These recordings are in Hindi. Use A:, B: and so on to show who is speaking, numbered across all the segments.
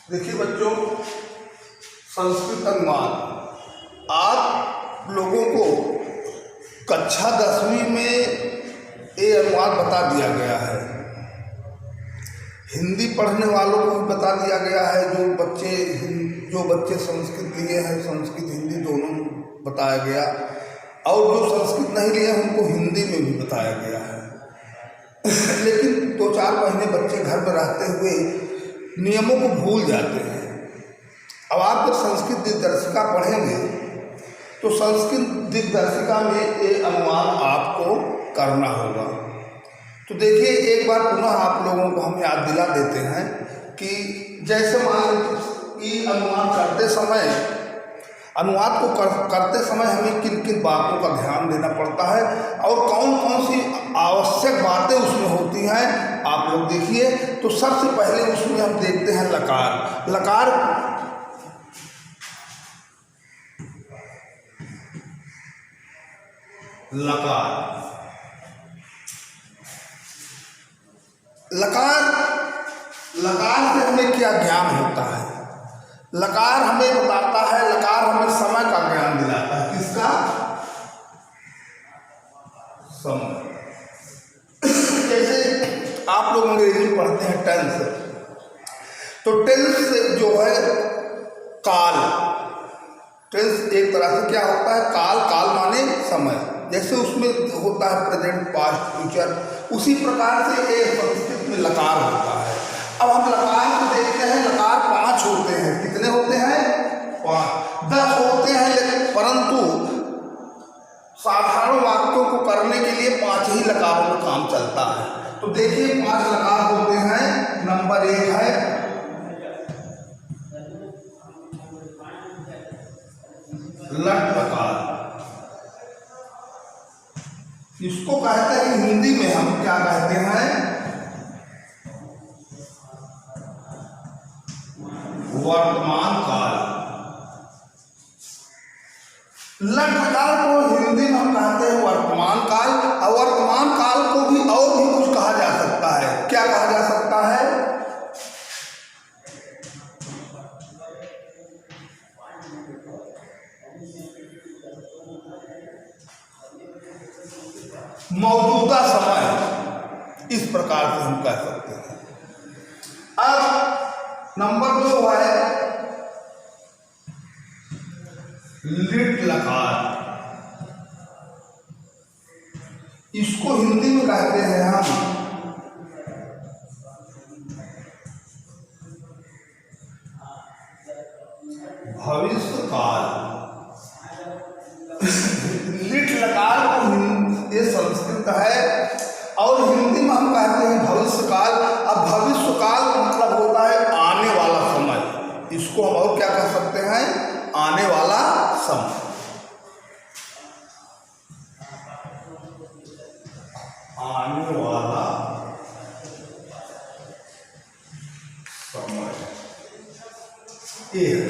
A: देखिए बच्चों, संस्कृत अनुवाद आप लोगों को कक्षा 10वीं में ये अनुवाद बता दिया गया है। हिंदी पढ़ने वालों को भी बता दिया गया है। जो बच्चे संस्कृत लिए हैं, संस्कृत हिंदी दोनों बताया गया, और जो संस्कृत नहीं लिए उनको हिंदी में भी बताया गया है। लेकिन 2-4 महीने बच्चे घर में रहते हुए नियमों को भूल जाते हैं। अब आप जब संस्कृत दिग्दर्शिका पढ़ेंगे तो संस्कृत दिग्दर्शिका में ये अनुवाद आपको करना होगा। तो देखिए, एक बार पुनः आप लोगों को हम याद दिला देते हैं कि जैसे मान कि अनुवाद को करते समय हमें किन किन बातों का ध्यान देना पड़ता है और कौन कौन सी आवश्यक बातें उसमें होती हैं, आप लोग देखिए। तो सबसे पहले उसमें हम देखते हैं लकार। लकार से हमें क्या ज्ञान होता है? लकार हमें बताता है, लकार हमें समय का ज्ञान दिलाता है। किसका? समय। जैसे आप लोग अंग्रेजी पढ़ते हैं टेंस, तो टेंस जो है काल, टेंस एक तरह से क्या होता है? काल माने समय। जैसे उसमें होता है प्रेजेंट, पास्ट, फ्यूचर, उसी प्रकार से एक संस्कृत में लकार होता है। अब हम लकार को देखते हैं, लकार 5 होते हैं। कितने होते हैं? 5। 10 होते हैं, लेकिन परंतु साधारण वाक्यों को करने के लिए 5 ही लकारों में काम चलता है। तो देखिए 5 लकार होते हैं। नंबर 1 है लट लकार। इसको कहते हैं, हिंदी में हम क्या कहते हैं? वर्तमान काल। लट लकार को हिंदी में हम कहते हैं वर्तमान काल। और वर्तमान काल को भी और भी कुछ कहा जा सकता है। क्या कहा जा सकता है? मौजूदा समय, इस प्रकार से हम कह सकते हैं। अब नंबर 2 है लिट लकार। इसको हिंदी में कहते हैं हम भविष्य काल। लिट लकार को ये संस्कृत है और हिंदी में हम कहते हैं भविष्य काल। अब भविष्य काल मतलब होता है आने वाला समय। इसको हम और क्या कह सकते हैं? आने वाला समय। आने वाला समय ये है।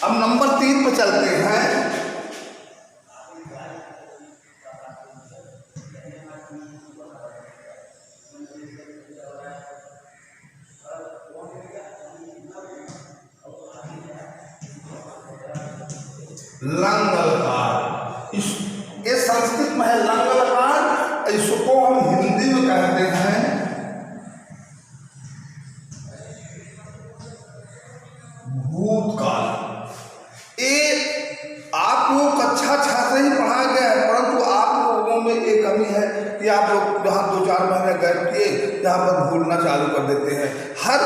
A: अब नंबर 3 पे चलते हैं। लंग लकार। ये संस्कृत में है लंग लकार। इसको हम हिंदी में कहते हैं भूतकाल। ये आप लोग कक्षा 6 से ही पढ़ाया गया है, परंतु आप लोगों में एक कमी है कि आप लोग जहाँ 2-4 महीने गैप किए, यहाँ पर भूलना चालू कर देते हैं। हर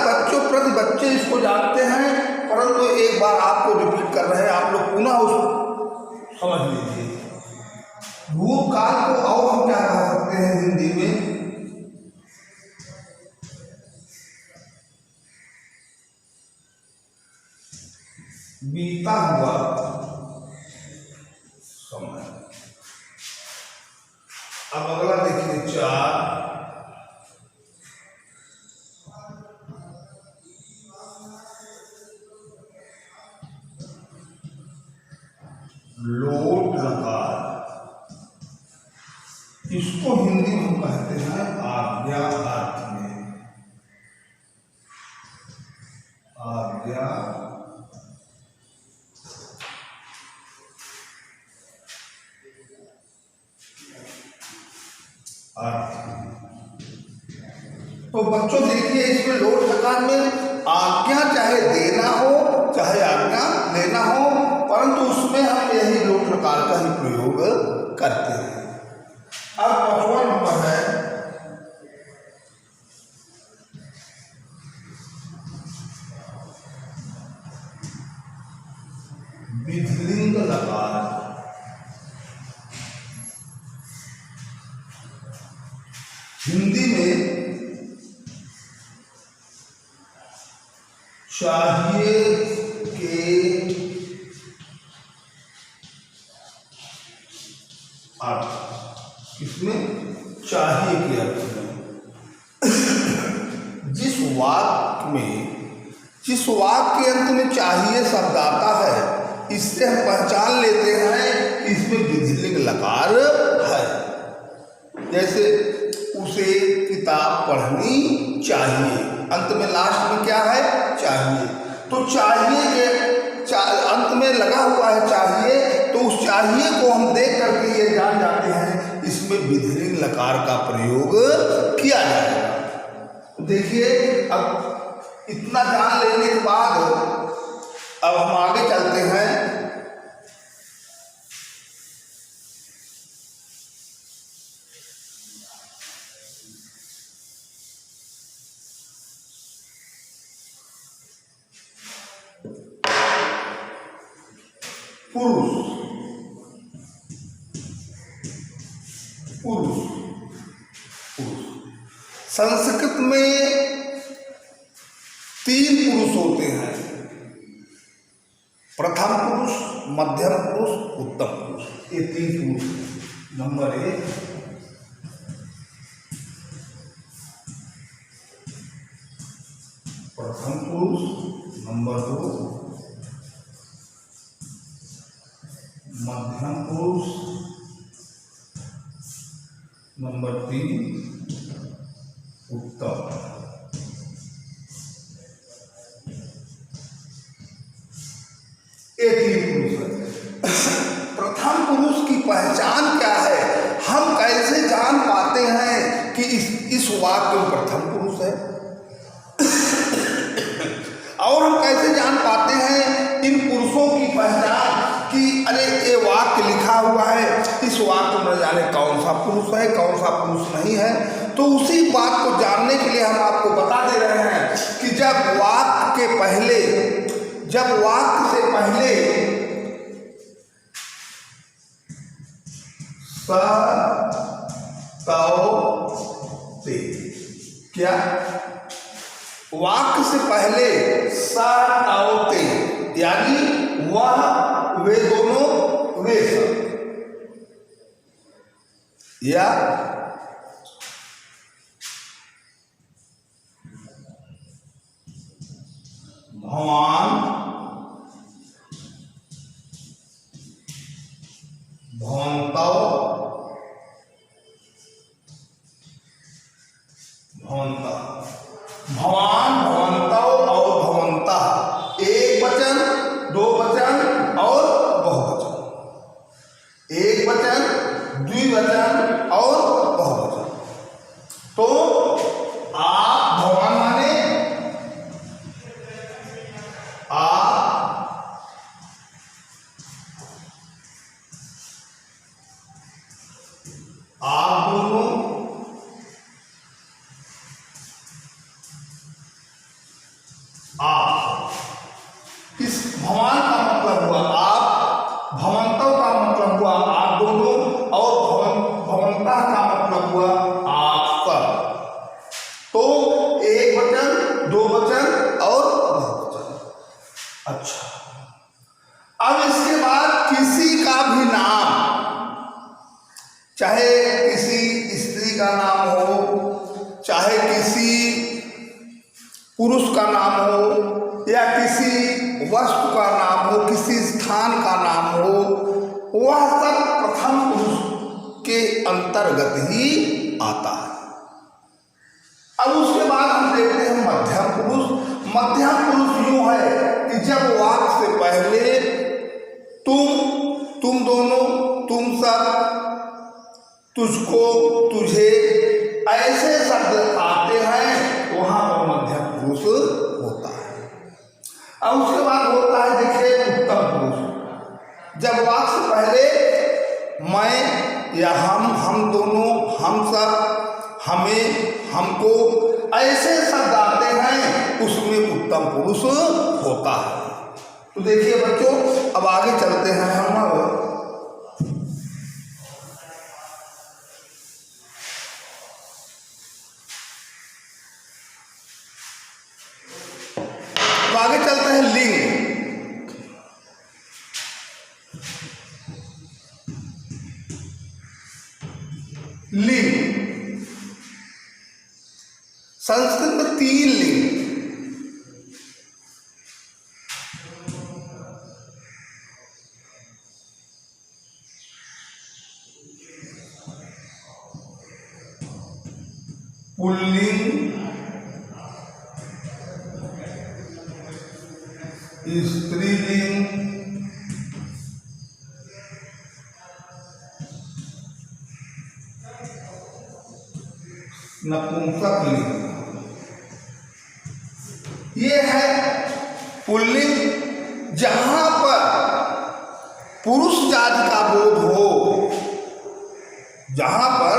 A: प्रति बच्चे इसको जानते हैं, परंतु एक बार आपको रिपीट कर रहे हैं, आप लोग पुनः उसको समझ लीजिए। भूतकाल को और हम क्या कह सकते हैं हिंदी में? बीता हुआ समय। अब अगला देखिए 4 लोट लकार। इसको हिंदी में हम कहते हैं आज्ञा अर्थ में। आज्ञा तो बच्चों देखिए इसमें लोट लकार में आज्ञा चाहे देना हो चाहे आज्ञा लेना हो, परंतु उसमें हम यही लोट लकार का ही प्रयोग करते हैं। अब 5वां नंबर है विधिलिंग लकार। हिंदी में चाहिए के अर्थ, इसमें चाहिए के अर्थ में जिस वाक्य के अंत में चाहिए शब्द आता है, इससे हम पहचान लेते हैं कि इसमें विधिलिंग लकार है। जैसे उसे किताब पढ़नी चाहिए, अंत में लास्ट में क्या है, चाहिए। तो चाहिए के अंत में लगा हुआ है चाहिए, तो उस चाहिए को हम देख करके ये जान जाते हैं इसमें विधिलिंग लकार का प्रयोग किया जाएगा। देखिए अब इतना जान लेने के बाद अब हम आगे चलते हैं। पुरुष संस्कृत में 3 पुरुष होते हैं, प्रथम पुरुष, मध्यम पुरुष, उत्तम पुरुष। ये 3 पुरुष। नंबर 1 प्रथम पुरुष, नंबर 2 मध्यम पुरुष, नंबर 3 उत्तम। एक ही पुरुष है। प्रथम पुरुष की पहचान क्या है, हम कैसे जान पाते हैं कि इस वाक्य में प्रथम पुरुष है, और हम कैसे जान पाते हैं इन पुरुषों की पहचान कि अरे ये वाक्य लिखा हुआ है, इस वाक्य में जाने कौन सा पुरुष है कौन सा पुरुष नहीं है। तो उसी बात को जानने के लिए हम आपको बता दे रहे हैं कि जब वाक्य से पहले स तौ ते, क्या वाक्य से पहले स तौ ते यानी वह वे दोनों वे सब, या भवान भवन्तौ भवन्तः, भवान भवन्तौ और भवन्तः एक वचन, दो वचन और बहुवचन, एक वचन, द्विवचन और बहुवचन। तो आप भवान माने आप दोनों, आप, इस भवान का मतलब हुआ आप, भवन्तौ का मतलब हुआ आप दोनों, और भवन्तः का मतलब हुआ आप सब। तो एक वचन, दो वचन और बहुवचन। अच्छा, अब इसके बाद किसी का भी नाम, चाहे किसी स्त्री का नाम हो, चाहे किसी पुरुष का नाम हो, या किसी वस्तु का नाम हो, किसी स्थान का नाम हो, वह सब प्रथम पुरुष के अंतर्गत ही आता है। अब उसके बाद हम देखते हैं मध्यम पुरुष। मध्यम पुरुष यूं अब उसके बाद होता है देखिए उत्तम पुरुष। जब वाक्य से पहले मैं या हम दोनों, हम सब, हमें, हमको ऐसे शब्द आते हैं, उसमें उत्तम पुरुष होता है। तो देखिए बच्चों, अब आगे चलते हैं हम। आगे चलते हैं लिंग। लिंग संस्कृत में 3 लिंग। पुल्लिंग, स्त्रीलिंग, नपुंसक लिंग। ये है पुल्लिंग, जहां पर पुरुष जाति का बोध हो, जहां पर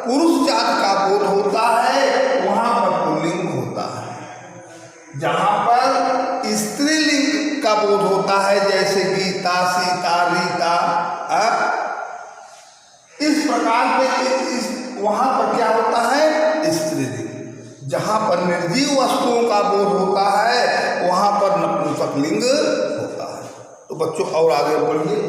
A: पुरुष जाति का बोध होता है वहां पर पुल्लिंग होता है। जहां पर स्त्रीलिंग का बोध होता है, जैसे गीता, सीता, रीता, इस प्रकार पे वहां पर क्या होता है? स्त्रीलिंग। जहां पर निर्जीव वस्तुओं का बोध होता है वहां पर नपुंसक लिंग होता है। तो बच्चों और आगे बढ़िए।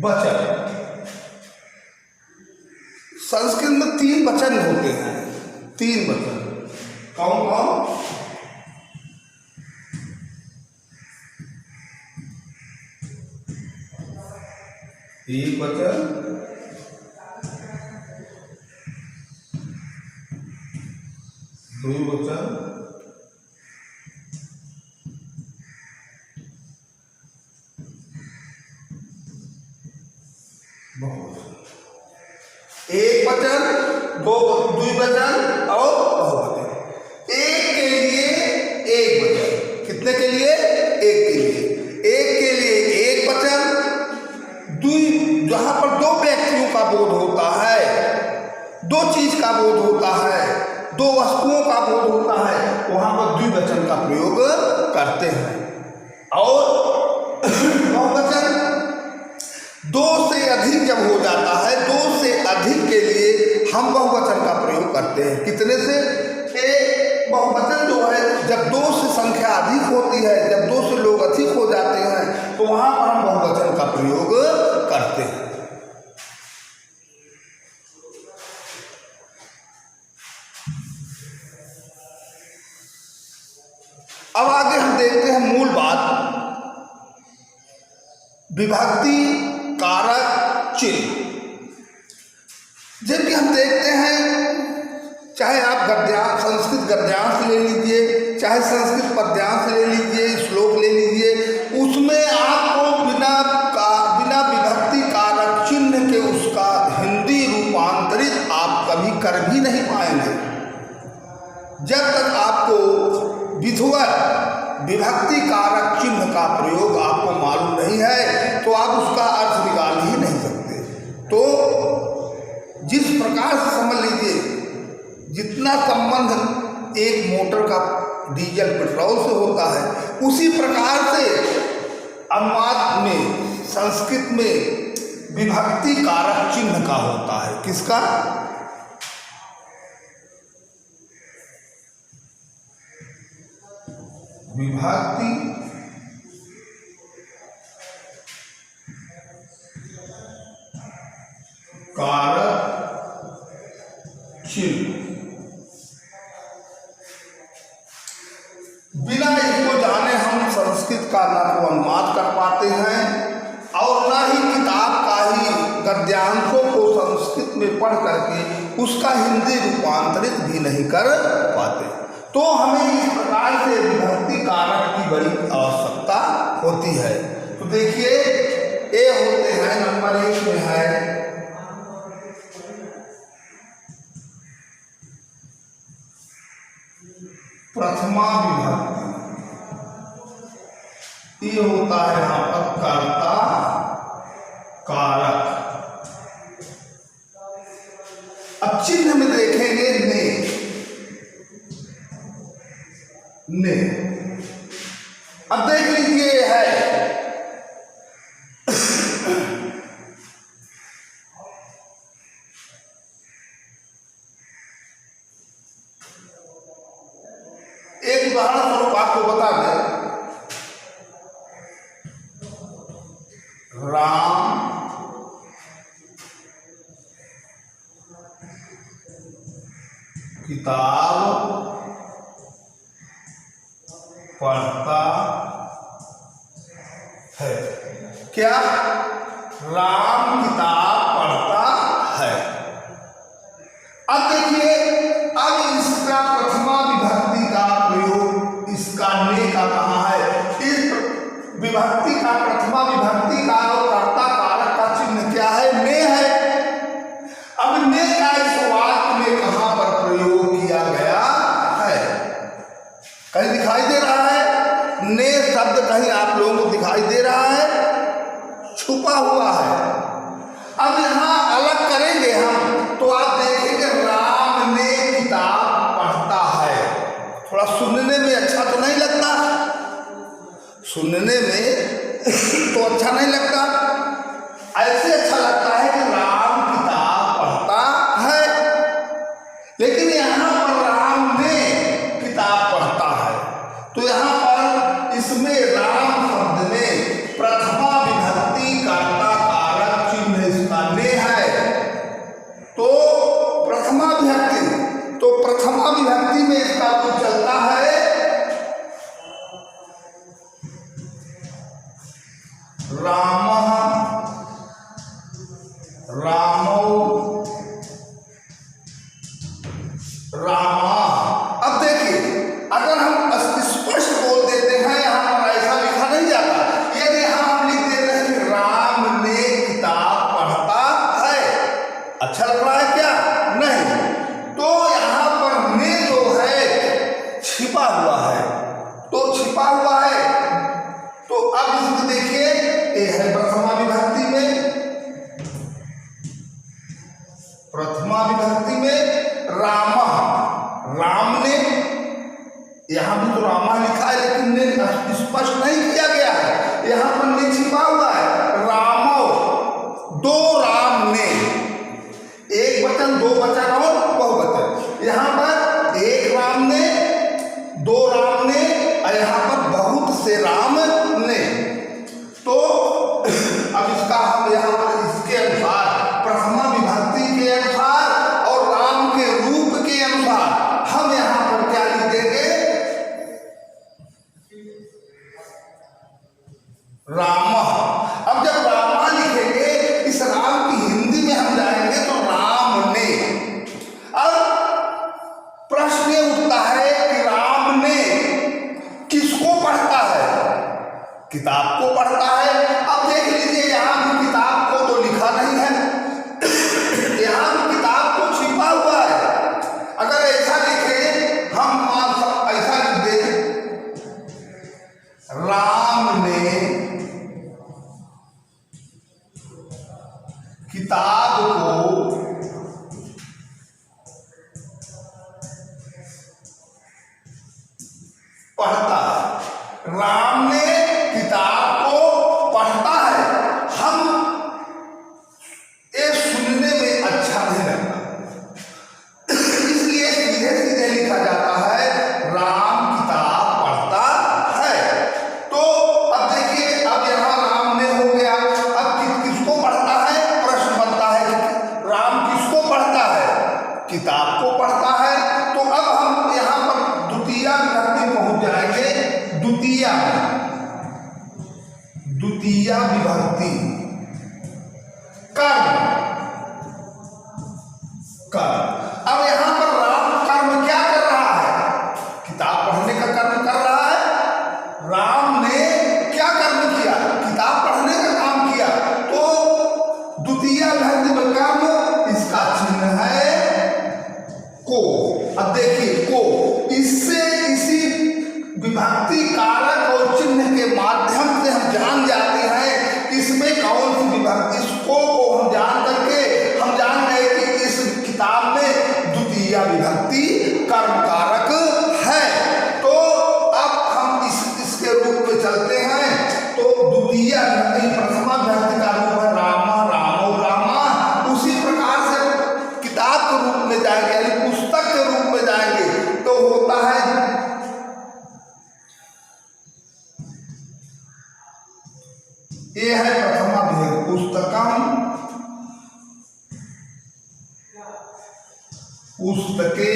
A: वचन, संस्कृत में 3 वचन होते हैं। 3 वचन कौन कौन? एक वचन, द्विवचन, बहुवचन। एक वचन, दो द्विवचन और बहुवचन। एक के लिए एक वचन, कितने के लिए? एक के लिए। एक के लिए एक वचन, जहां पर 2 व्यक्तियों का बोध होता है, 2 चीज का बोध होता है, 2 वस्तुओं का बोध होता है, वहां पर द्विवचन का प्रयोग करते हैं। और बहुवचन 2 से अधिक जब हो जाता है, 2 से अधिक के लिए हम बहुवचन का प्रयोग करते हैं। कितने से? बहुवचन जो है, जब 2 से संख्या अधिक होती है, जब 2 से लोग अधिक हो जाते हैं, तो वहां पर हम बहुवचन का प्रयोग करते हैं। अब आगे हम देखते हैं मूल बात, विभक्ति कारक चिन्ह। जबकि हम देखते हैं, चाहे आप गद्यांश, संस्कृत गद्यांश ले लीजिए, चाहे संस्कृत पद्यांश ले लीजिए, श्लोक ले लीजिए, उसमें आपको बिना विभक्ति कारक चिन्ह के उसका हिंदी रूपांतरित आप कभी कर भी नहीं पाएंगे। जब तक आपको विधिवत विभक्ति कारक चिन्ह का प्रयोग आपको मालूम नहीं है, तो आप उसका अर्थ निकाल ही नहीं सकते। तो जिस प्रकार से समझ लीजिए, जितना संबंध एक मोटर का डीजल पेट्रोल से होता है, उसी प्रकार से अनुवाद में, संस्कृत में विभक्ति कारक चिन्ह का होता है। किसका? विभक्ति कारक चिन्ह। बिना इसको जाने हम संस्कृत का ना तो अनुवाद कर पाते हैं और ना ही किताब का ही गद्यांशों को संस्कृत में पढ़ करके उसका हिंदी रूपांतरित भी नहीं कर पाते। तो हमें इस प्रकार से विभक्ति कारक की बड़ी आवश्यकता होती है। तो देखिए ये होते हैं, नंबर 1 में है प्रथमा विभक्ति, ये होता है यहाँ पर कर्ता कारक। अब चिन्ह में देखेंगे ने। अब देख लीजिए है एक उदाहरण स्वरूप आपको बता दें, राम किताब पढ़ता है। क्या? राम किताब पढ़ता है। अब देखिए, अब इसका प्रथमा विभक्ति का प्रयोग, इसका ने का कहाँ है? इस विभक्ति का प्रथमा विभक्ति का और कर्ता कारक का चिन्ह क्या है? ने है। अब ने का इस वाक्य में कहां पर प्रयोग किया गया है? कहीं दिखाई दे रहा है? ने शब्द कहीं आप लोगों को दिखाई दे रहा है? छुपा हुआ है। अब यहां अलग करेंगे हम तो आप देखेंगे राम ने किताब पढ़ता है। थोड़ा सुनने में अच्छा तो नहीं लगता? सुनने में तो अच्छा नहीं लगता, ऐसे अच्छा लगता है कि राम किताब पढ़ता है। लेकिन यहाँ पर राम ने किताब पढ़ता है, तो यहाँ पर इसमें राम शब्द में प्रथमा विभक्ति कर्ता कारक चिन्ह इसका ने है। तो प्रथमा विभक्ति, तो प्रथमा विभक्ति में इसका कुछ चलता है रामः, रामौ, रामा। अब देखिए, अगर हम स्पष्ट बोल देते हैं, यहां पर ऐसा लिखा नहीं जाता। यदि हम लिख देते हैं कि राम ने किताब पढ़ता है, अच्छा लग रहा है क्या? नहीं। तो यहां पर ने जो है छिपा हुआ है, तो छिपा हुआ है। तो अब इसमें देखिए, ये है प्रथमा विभक्ति में, प्रथमा विभक्ति में रामा, राम ने, यहां भी तो रामा लिखा है लेकिन ने स्पष्ट नहीं किया गया है, यहां पर ने छिपा हुआ है। रामो, दो राम ने, एक वचन, दो वचन और बहुवचन। यहां पर एक राम ने, दो राम ने, और यहां पर बहुत से राम ने। तो अब इसका हम यहां पर इसके अनुसार, प्रथमा विभक्ति के अनुसार और राम के रूप के अनुसार हम यहां पर क्या लिख देंगे? रामा। अब जब रामा लिखेंगे, इस राम की हिंदी में हम जाएंगे तो राम ने। अब प्रश्न ये उठता है कि राम ने किसको पढ़ता है? किताब को पढ़ता है। अब देख लीजिए, यहां भी किताब को तो लिखा नहीं है, यहां भी किताब को छिपा हुआ है। अगर ऐसा लिखे, हम ऐसा लिख दें, राम ने किताब को पढ़ता है। राम ने किताब को पढ़ता है। हम ये सुनने में अच्छा नहीं लगता, इसलिए सीधे सीधे लिखा जाता है राम किताब पढ़ता है। तो अब देखिए, अब यहाँ राम ने हो गया। अब किसको पढ़ता है? प्रश्न बनता है कि राम किसको पढ़ता है? किताब को पढ़ता है। तो अब हम यहाँ पर द्वितीया विभक्ति पहुंच जाएंगे। द्वितीया विभक्ति कर्म, कर्म। अब यहां पर राम कर्म क्या कर रहा है? इससे इसी विभक्ति कारक और चिन्ह के माध्यम से हम जान जाते हैं कि इसमें कौन सी विभक्ति, इसको हम जान करके हम जान गए कि इस किताब में द्वितीय विभक्ति कर्म कारक है। तो अब हम इसके रूप में चलते हैं। तो द्वितीय प्रथमा विभक्ति का रूप है रामा, रामो, रामा। उसी प्रकार से किताब के रूप में जाएंगे, यानी पुस्तक के रूप में जाएंगे तो होता है ये है प्रथमा भेद, पुस्तकम, पुस्तके,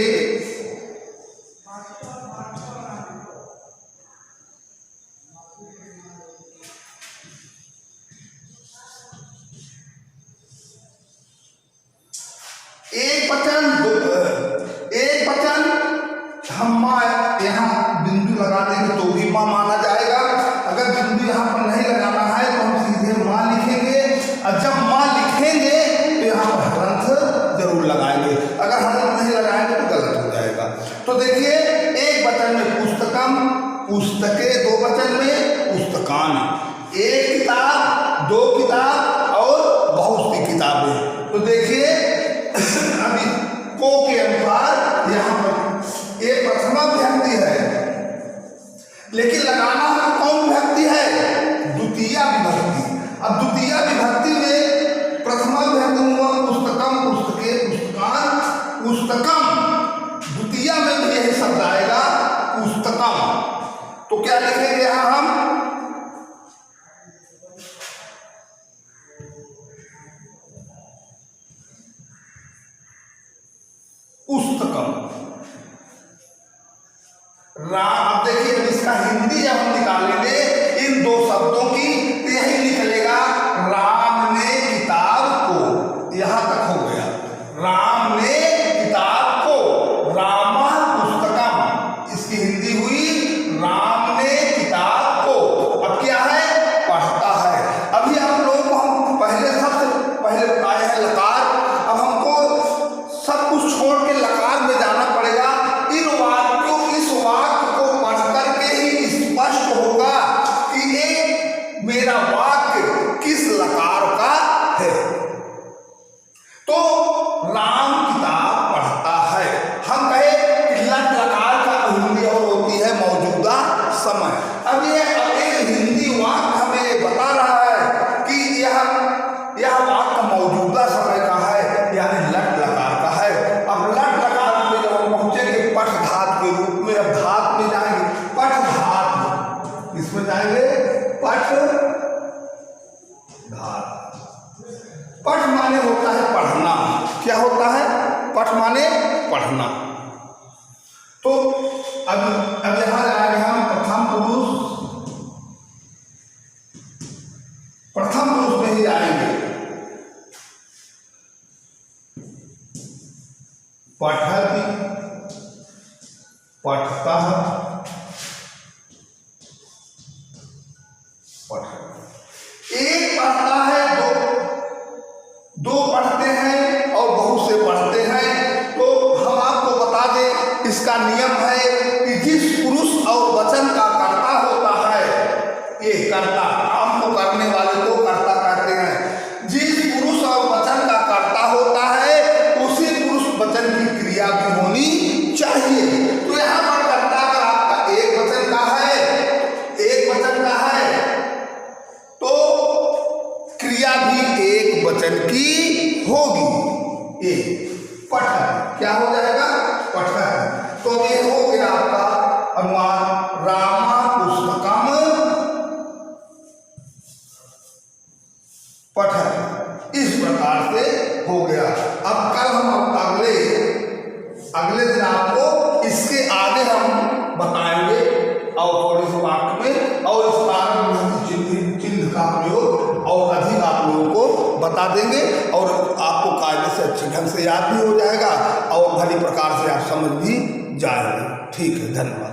A: एक वचन हम यहाँ बिंदु लगा देंगे तो भी माँ माना जाएगा। अगर बिंदु यहाँ पर नहीं लगाना है तो हम सीधे माँ लिखेंगे, और जब माँ लिखेंगे तो यहाँ पर हरंत जरूर लगाएंगे। अगर हरंत नहीं लगाएंगे तो गलत हो जाएगा। तो देखिए, एक वचन में पुस्तकम, पुस्तके, दो वचन में पुस्तकान, एक किताब, दो किताब और बहुत सी किताबें। तो देखिए अभी को के अनुसार यहाँ पर ये प्रथमा विभक्ति है, लेकिन लगाना है कौन विभक्ति है? द्वितीय विभक्ति। अब द्वितीय विभक्ति में प्रथमा विभक्ति हुआ पुस्तकम, पुस्तके, पुस्तकान, पुस्तकम। द्वितीय में भी यही शब्द आएगा पुस्तकम। तो क्या लिखेंगे यहाँ हम? पुस्तकम। अब देखिए, अब इसका हिंदी जब हम निकालेंगे इन दो शब्दों की तो यही निकलेगा राम ने किताब को। यहां तक हो गया, राम ने किताब को, रामा पुस्तकम। इसकी हिंदी हुई राम ने किताब को। अब क्या है? पढ़ता है। अभी आप लोगों को हम पहले सबसे पहले बताए हैं लकार। अब हमको सब कुछ छोड़ के लकार में जाना पड़ेगा। इन वाक्यों, इस वाक्य को पढ़ करके ही स्पष्ट होगा कि ये मेरा वाक्य किस लकार का है। तो राम किताब पढ़ता है। हम कहे कि लट लकार का हिंदी और होती है मौजूदा समय। अब एक हिंदी वाक्य हमें बता रहा है कि यह वाक्य मौजूदा समय का है, यानी लट लकार का है। अब लट लकार में जब हम पहुंचेंगे पठ धात के रूप में, अब धात में जाएंगे, पठ धात, इसमें जाएंगे पठ धात। पठ माने होता है पढ़ना। क्या होता है? पठ माने पढ़ना। तो अब यहां आएंगे हम प्रथम पुरुष, प्रथम पुरुष में ही आएंगे। पठति, पठतः, पठति। एक पढ़ता है, दो पढ़ते हैं और बहुत से पढ़ते हैं। तो हम आपको बता दें, इसका नियम है कि जिस पुरुष और वचन का कर्ता होता है, ये कर्ता, काम को करने वाले को कर्ता कहते हैं। जिस पुरुष और वचन का कर्ता होता है उसी पुरुष वचन की क्रिया भी होनी चाहिए। तो यहाँ पर कर्ता अगर आपका एक वचन का है, एक वचन का है, तो क्रिया भी एक वचन की होगी। ये पठ क्या हो जाएगा? पठ। तो ये हो गया आपका अनुमान, रामा पुस्तकम पठ। इस प्रकार से हो गया। अब कल हम अगले दिन आपको इसके आगे हम बताएंगे और थोड़े से वाक्य में, और इस कारक चिन्ह का प्रयोग और अधिक आप लोगों को बता देंगे, और आपको कायदे से अच्छे ढंग से याद भी हो जाएगा और भली प्रकार से आप समझ भी जाएंगे। ठीक है, धन्यवाद।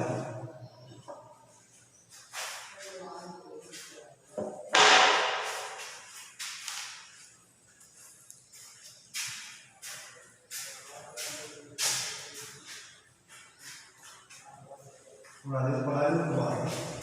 B: पढ़ाई हुआ है।